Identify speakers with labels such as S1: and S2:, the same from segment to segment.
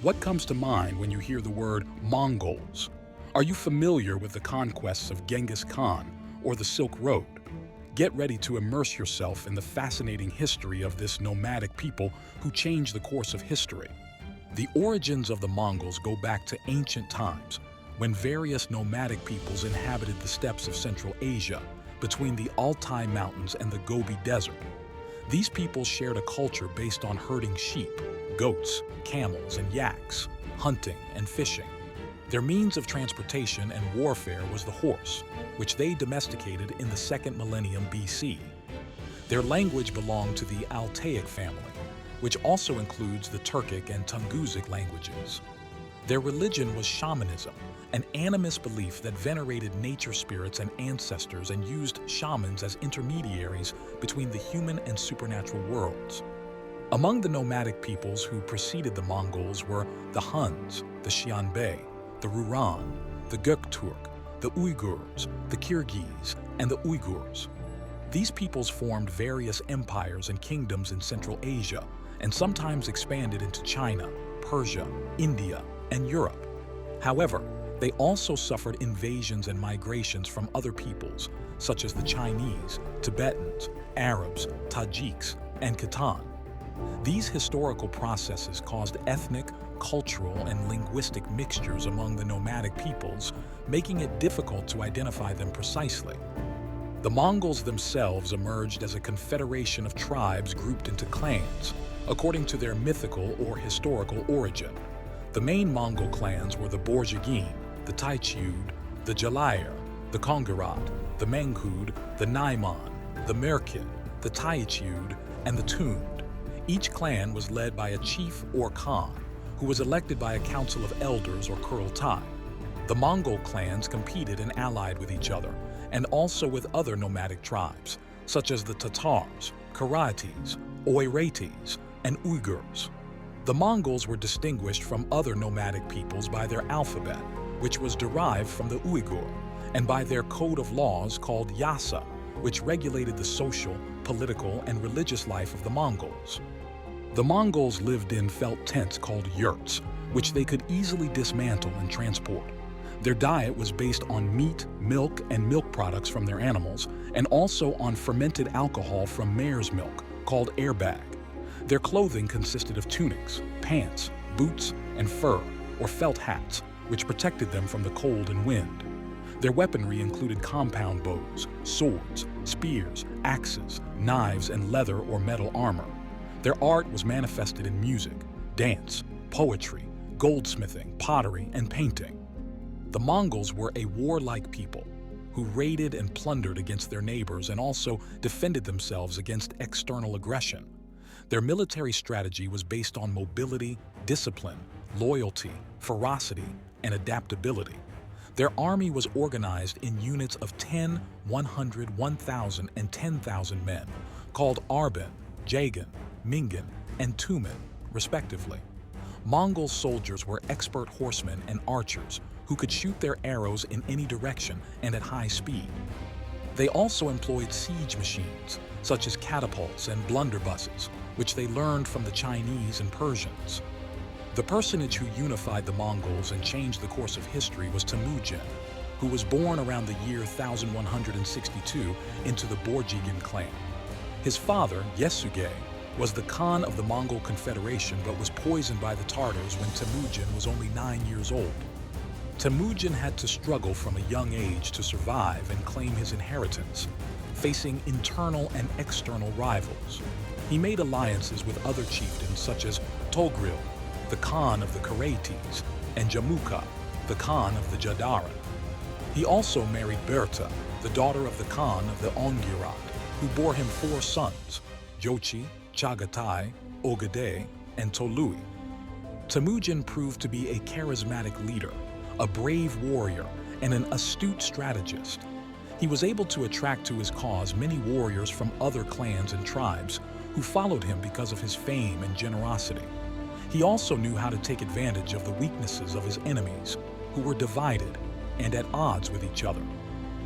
S1: What comes to mind when you hear the word Mongols? Are you familiar with the conquests of Genghis Khan or the Silk Road? Get ready to immerse yourself in the fascinating history of this nomadic people who changed the course of history. The origins of the Mongols go back to ancient times, when various nomadic peoples inhabited the steppes of Central Asia, between the Altai Mountains and the Gobi Desert. These peoples shared a culture based on herding sheep, goats, camels, and yaks, hunting and fishing. Their means of transportation and warfare was the horse, which they domesticated in the 2nd millennium BC. Their language belonged to the Altaic family, which also includes the Turkic and Tungusic languages. Their religion was shamanism, an animist belief that venerated nature spirits and ancestors and used shamans as intermediaries between the human and supernatural worlds. Among the nomadic peoples who preceded the Mongols were the Huns, the Xianbei, the Ruran, the Gökturk, the Uyghurs, the Kyrgyz, and the Uyghurs. These peoples formed various empires and kingdoms in Central Asia and sometimes expanded into China, Persia, India, and Europe. However, they also suffered invasions and migrations from other peoples, such as the Chinese, Tibetans, Arabs, Tajiks, and Khitan. These historical processes caused ethnic, cultural, and linguistic mixtures among the nomadic peoples, making it difficult to identify them precisely. The Mongols themselves emerged as a confederation of tribes grouped into clans, according to their mythical or historical origin. The main Mongol clans were the Borjigin, the Taichiud, the Jalayir, the Kongirat, the Menghud, the Naiman, the Merkin, the Taichiud, and the Tund. Each clan was led by a chief or khan, who was elected by a council of elders or kurultai. The Mongol clans competed and allied with each other, and also with other nomadic tribes, such as the Tatars, Karaites, Oirates, and Uyghurs. The Mongols were distinguished from other nomadic peoples by their alphabet, which was derived from the Uyghur, and by their code of laws called Yasa, which regulated the social, political, and religious life of the Mongols. The Mongols lived in felt tents called yurts, which they could easily dismantle and transport. Their diet was based on meat, milk, and milk products from their animals, and also on fermented alcohol from mare's milk, called airbag. Their clothing consisted of tunics, pants, boots, and fur, or felt hats, which protected them from the cold and wind. Their weaponry included compound bows, swords, spears, axes, knives, and leather or metal armor. Their art was manifested in music, dance, poetry, goldsmithing, pottery, and painting. The Mongols were a warlike people who raided and plundered against their neighbors and also defended themselves against external aggression. Their military strategy was based on mobility, discipline, loyalty, ferocity, and adaptability. Their army was organized in units of 10, 100, 1,000, and 10,000 men, called Arban, Jagan, Mingan, and Tumen, respectively. Mongol soldiers were expert horsemen and archers who could shoot their arrows in any direction and at high speed. They also employed siege machines, such as catapults and blunderbusses, which they learned from the Chinese and Persians. The personage who unified the Mongols and changed the course of history was Temujin, who was born around the year 1162 into the Borjigin clan. His father, Yesuge, was the Khan of the Mongol Confederation but was poisoned by the Tartars when Temujin was only 9 years old. Temujin had to struggle from a young age to survive and claim his inheritance, facing internal and external rivals. He made alliances with other chieftains such as Togril, the Khan of the Karaites, and Jamuka, the Khan of the Jadaran. He also married Berta, the daughter of the Khan of the Ongirat, who bore him 4 sons, Jochi, Chagatai, Ogade, and Tolui. Temujin proved to be a charismatic leader, a brave warrior, and an astute strategist. He was able to attract to his cause many warriors from other clans and tribes who followed him because of his fame and generosity. He also knew how to take advantage of the weaknesses of his enemies, who were divided and at odds with each other.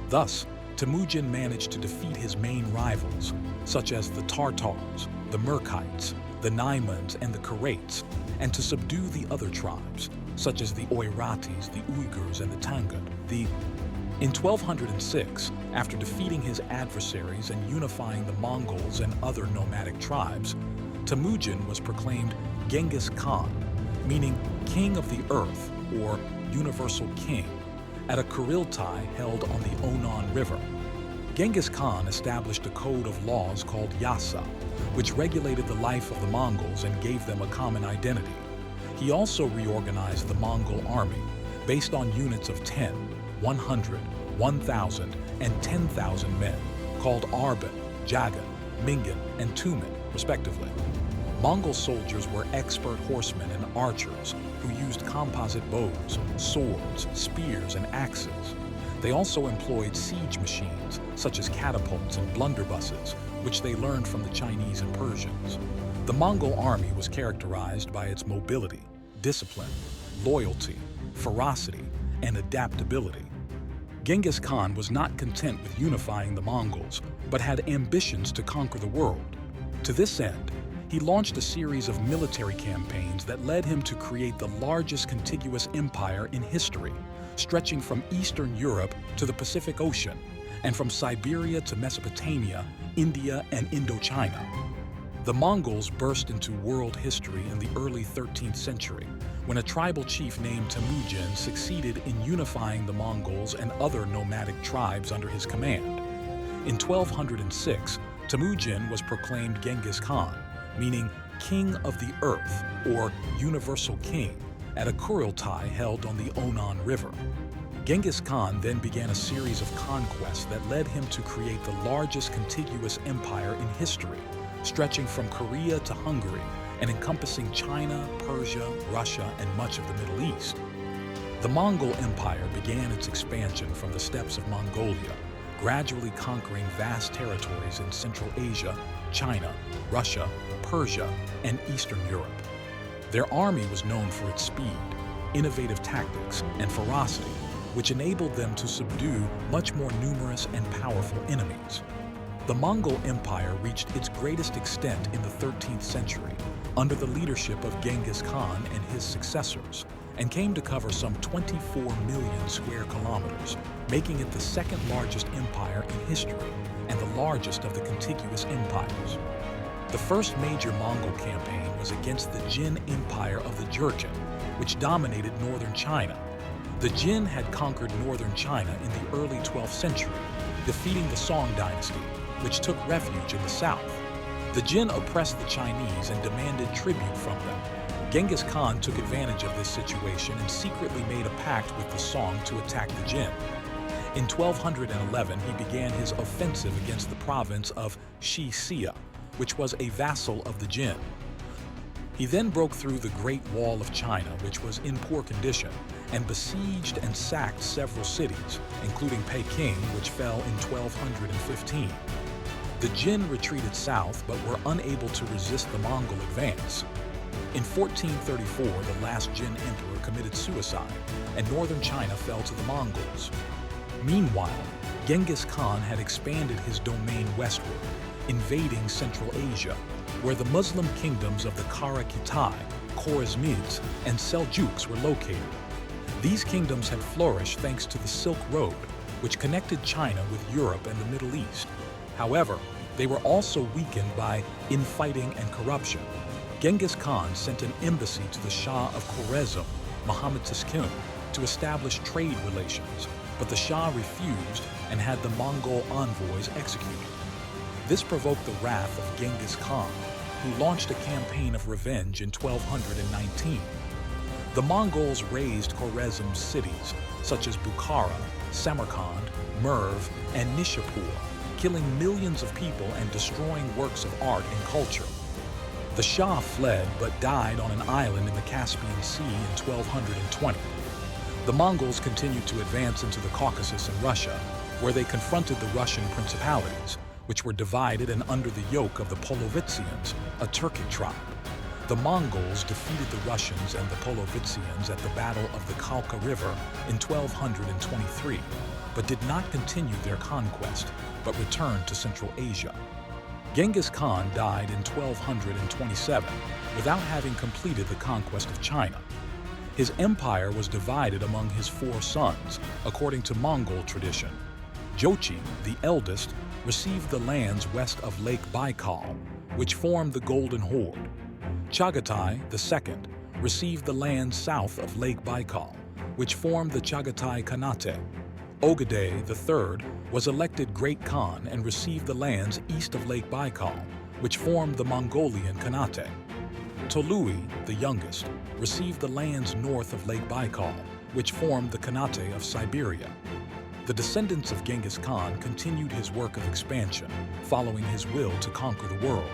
S1: Thus, Temujin managed to defeat his main rivals, such as the Tartars, the Merkites, the Naimans and the Karaits, and to subdue the other tribes, such as the Oiratis, the Uyghurs, and the Tangut. In 1206, after defeating his adversaries and unifying the Mongols and other nomadic tribes, Temujin was proclaimed Genghis Khan, meaning King of the Earth or Universal King, at a Kuriltai held on the Onan River. Genghis Khan established a code of laws called Yasa, which regulated the life of the Mongols and gave them a common identity. He also reorganized the Mongol army based on units of 10, 100, 1,000, and 10,000 men, called Arban, Jagan, Mingan, and Tumen, respectively. Mongol soldiers were expert horsemen and archers who used composite bows, swords, spears, and axes. They also employed siege machines, such as catapults and blunderbusses, which they learned from the Chinese and Persians. The Mongol army was characterized by its mobility, discipline, loyalty, ferocity, and adaptability. Genghis Khan was not content with unifying the Mongols, but had ambitions to conquer the world. To this end, he launched a series of military campaigns that led him to create the largest contiguous empire in history, stretching from Eastern Europe to the Pacific Ocean, and from Siberia to Mesopotamia, India, and Indochina. The Mongols burst into world history in the early 13th century, when a tribal chief named Temujin succeeded in unifying the Mongols and other nomadic tribes under his command. In 1206, Temujin was proclaimed Genghis Khan, meaning King of the Earth or Universal King, at a Kuriltai held on the Onan River. Genghis Khan then began a series of conquests that led him to create the largest contiguous empire in history, stretching from Korea to Hungary and encompassing China, Persia, Russia, and much of the Middle East. The Mongol Empire began its expansion from the steppes of Mongolia, gradually conquering vast territories in Central Asia, China, Russia, Persia, and Eastern Europe. Their army was known for its speed, innovative tactics, and ferocity, which enabled them to subdue much more numerous and powerful enemies. The Mongol Empire reached its greatest extent in the 13th century under the leadership of Genghis Khan and his successors, and came to cover some 24 million square kilometers, making it the second largest empire in history and the largest of the contiguous empires. The first major Mongol campaign was against the Jin Empire of the Jurchen, which dominated northern China. The Jin had conquered northern China in the early 12th century, defeating the Song dynasty, which took refuge in the south. The Jin oppressed the Chinese and demanded tribute from them. Genghis Khan took advantage of this situation and secretly made a pact with the Song to attack the Jin. In 1211, he began his offensive against the province of Xia, which was a vassal of the Jin. He then broke through the Great Wall of China, which was in poor condition, and besieged and sacked several cities, including Peking, which fell in 1215. The Jin retreated south, but were unable to resist the Mongol advance. In 1434, the last Jin emperor committed suicide, and northern China fell to the Mongols. Meanwhile, Genghis Khan had expanded his domain westward, invading Central Asia, where the Muslim kingdoms of the Karakitai, Khwarezmids, and Seljuks were located. These kingdoms had flourished thanks to the Silk Road, which connected China with Europe and the Middle East. However, they were also weakened by infighting and corruption. Genghis Khan sent an embassy to the Shah of Khwarezm, Muhammad Tezkin, to establish trade relations, but the Shah refused and had the Mongol envoys executed. This provoked the wrath of Genghis Khan, who launched a campaign of revenge in 1219. The Mongols razed Khwarezm's cities, such as Bukhara, Samarkand, Merv, and Nishapur, killing millions of people and destroying works of art and culture. The Shah fled but died on an island in the Caspian Sea in 1220. The Mongols continued to advance into the Caucasus and Russia, where they confronted the Russian principalities, which were divided and under the yoke of the Polovitsians, a Turkic tribe. The Mongols defeated the Russians and the Polovitsians at the Battle of the Khalkha River in 1223, but did not continue their conquest, but returned to Central Asia. Genghis Khan died in 1227 without having completed the conquest of China. His empire was divided among his 4 sons, according to Mongol tradition. Jochi, the eldest, received the lands west of Lake Baikal, which formed the Golden Horde. Chagatai, the second, received the lands south of Lake Baikal, which formed the Chagatai Khanate. Ogadai, the third, was elected Great Khan and received the lands east of Lake Baikal, which formed the Mongolian Khanate. Tolui, the youngest, received the lands north of Lake Baikal, which formed the Khanate of Siberia. The descendants of Genghis Khan continued his work of expansion, following his will to conquer the world.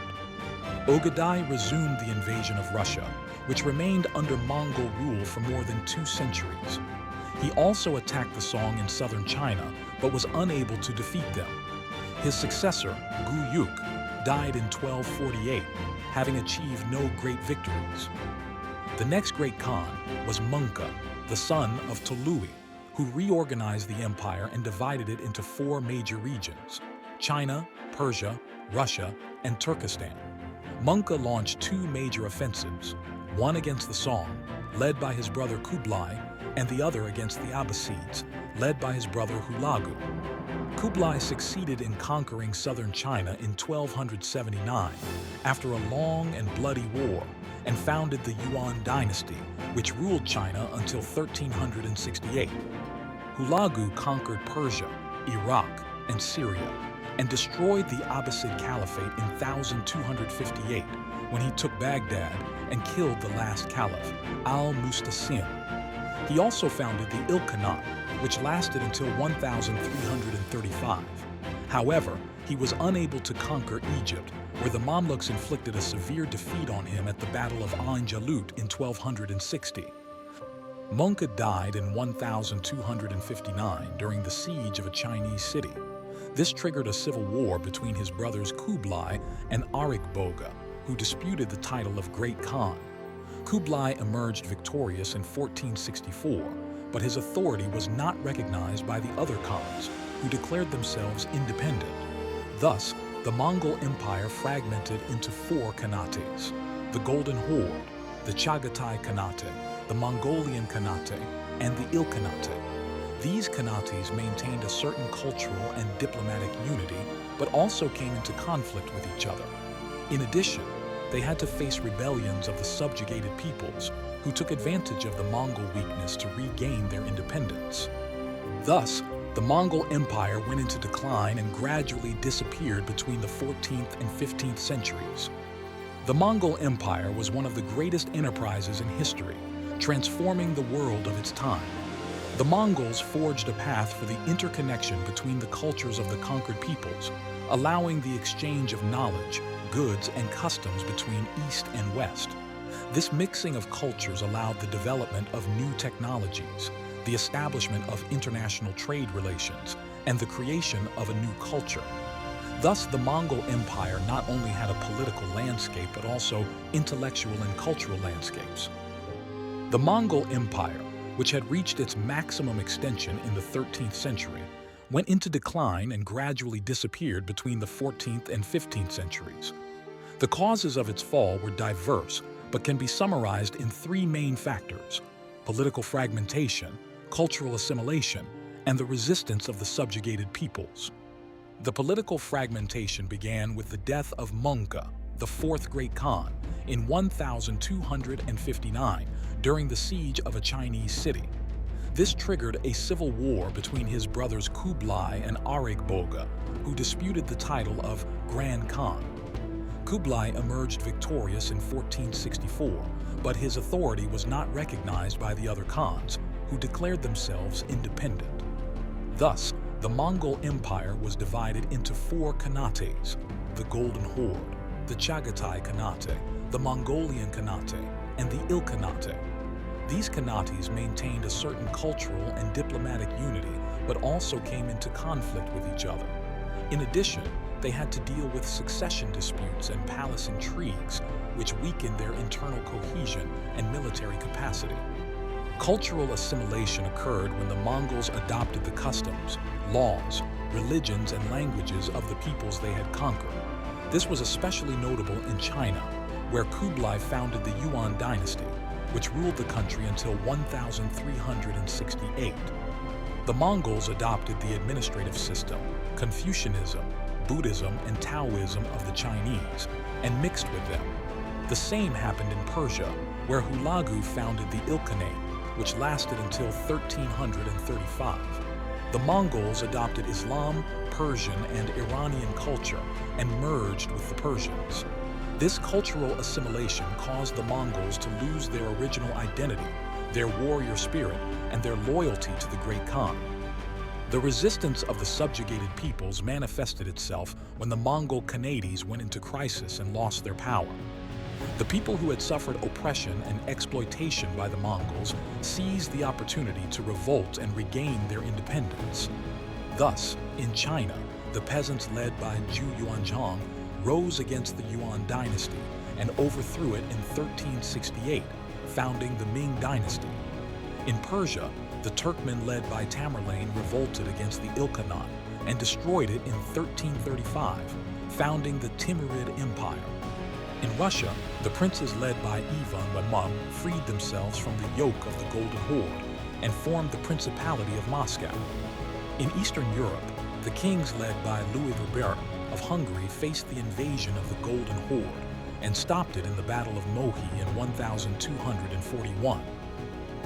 S1: Ogadai resumed the invasion of Russia, which remained under Mongol rule for more than 2 centuries. He also attacked the Song in southern China, but was unable to defeat them. His successor, Gu Yuk, died in 1248, having achieved no great victories. The next great Khan was Mongol, the son of Tolui, who reorganized the empire and divided it into 4 major regions: China, Persia, Russia, and Turkestan. Mongol launched 2 major offensives, one against the Song, led by his brother Kublai, and the other against the Abbasids, led by his brother Hulagu. Kublai succeeded in conquering southern China in 1279 after a long and bloody war, and founded the Yuan dynasty, which ruled China until 1368. Hulagu conquered Persia, Iraq, and Syria, and destroyed the Abbasid Caliphate in 1258 when he took Baghdad and killed the last caliph, al-Mustasim. He also founded the Ilkhanate, which lasted until 1335. However, he was unable to conquer Egypt, where the Mamluks inflicted a severe defeat on him at the Battle of Ain Jalut in 1260. Mongol died in 1259 during the siege of a Chinese city. This triggered a civil war between his brothers Kublai and Arik Boga, who disputed the title of Great Khan. Kublai emerged victorious in 1464, but his authority was not recognized by the other Khans, who declared themselves independent. Thus, the Mongol Empire fragmented into 4 Khanates: the Golden Horde, the Chagatai Khanate, the Mongolian Khanate, and the Ilkhanate. These Khanates maintained a certain cultural and diplomatic unity, but also came into conflict with each other. In addition, they had to face rebellions of the subjugated peoples, who took advantage of the Mongol weakness to regain their independence. Thus, the Mongol Empire went into decline and gradually disappeared between the 14th and 15th centuries. The Mongol Empire was one of the greatest enterprises in history, transforming the world of its time. The Mongols forged a path for the interconnection between the cultures of the conquered peoples, allowing the exchange of knowledge, goods, and customs between East and West. This mixing of cultures allowed the development of new technologies, the establishment of international trade relations, and the creation of a new culture. Thus, the Mongol Empire not only had a political landscape, but also intellectual and cultural landscapes. The Mongol Empire, which had reached its maximum extension in the 13th century, went into decline and gradually disappeared between the 14th and 15th centuries. The causes of its fall were diverse, but can be summarized in 3 main factors: political fragmentation, cultural assimilation, and the resistance of the subjugated peoples. The political fragmentation began with the death of Mongol, the 4th Great Khan, in 1259 during the siege of a Chinese city. This triggered a civil war between his brothers Kublai and Arik Boga, who disputed the title of Grand Khan. Kublai emerged victorious in 1464, but his authority was not recognized by the other Khans, who declared themselves independent. Thus, the Mongol Empire was divided into 4 Khanates: the Golden Horde, the Chagatai Khanate, the Mongolian Khanate, and the Ilkhanate. These Khanates maintained a certain cultural and diplomatic unity, but also came into conflict with each other. In addition, they had to deal with succession disputes and palace intrigues, which weakened their internal cohesion and military capacity. Cultural assimilation occurred when the Mongols adopted the customs, laws, religions, and languages of the peoples they had conquered. This was especially notable in China, where Kublai founded the Yuan dynasty, which ruled the country until 1368. The Mongols adopted the administrative system, Confucianism, Buddhism, and Taoism of the Chinese, and mixed with them. The same happened in Persia, where Hulagu founded the Ilkhanate, which lasted until 1335. The Mongols adopted Islam, Persian, and Iranian culture and merged with the Persians. This cultural assimilation caused the Mongols to lose their original identity, their warrior spirit, and their loyalty to the Great Khan. The resistance of the subjugated peoples manifested itself when the Mongol Khanate went into crisis and lost their power. The people who had suffered oppression and exploitation by the Mongols seized the opportunity to revolt and regain their independence. Thus, in China, the peasants led by Zhu Yuanzhang rose against the Yuan dynasty and overthrew it in 1368, founding the Ming dynasty. In Persia, the Turkmen led by Tamerlane revolted against the Ilkhanate and destroyed it in 1335, founding the Timurid Empire. In Russia, the princes led by Ivan Mamum freed themselves from the yoke of the Golden Horde and formed the Principality of Moscow. In Eastern Europe, the kings led by Louis the Bear of Hungary faced the invasion of the Golden Horde and stopped it in the Battle of Mohi in 1241.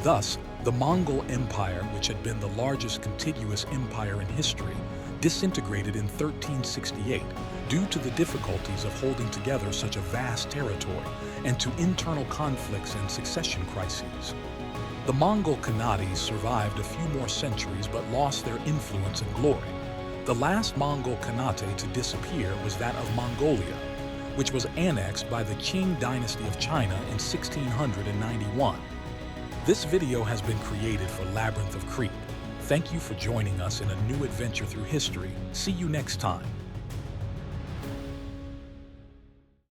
S1: Thus, the Mongol Empire, which had been the largest contiguous empire in history, disintegrated in 1368 due to the difficulties of holding together such a vast territory and to internal conflicts and succession crises. The Mongol Khanate survived a few more centuries but lost their influence and glory. The last Mongol Khanate to disappear was that of Mongolia, which was annexed by the Qing dynasty of China in 1691. This video has been created for Labyrinth of Crete. Thank you for joining us in a new adventure through history. See you next time.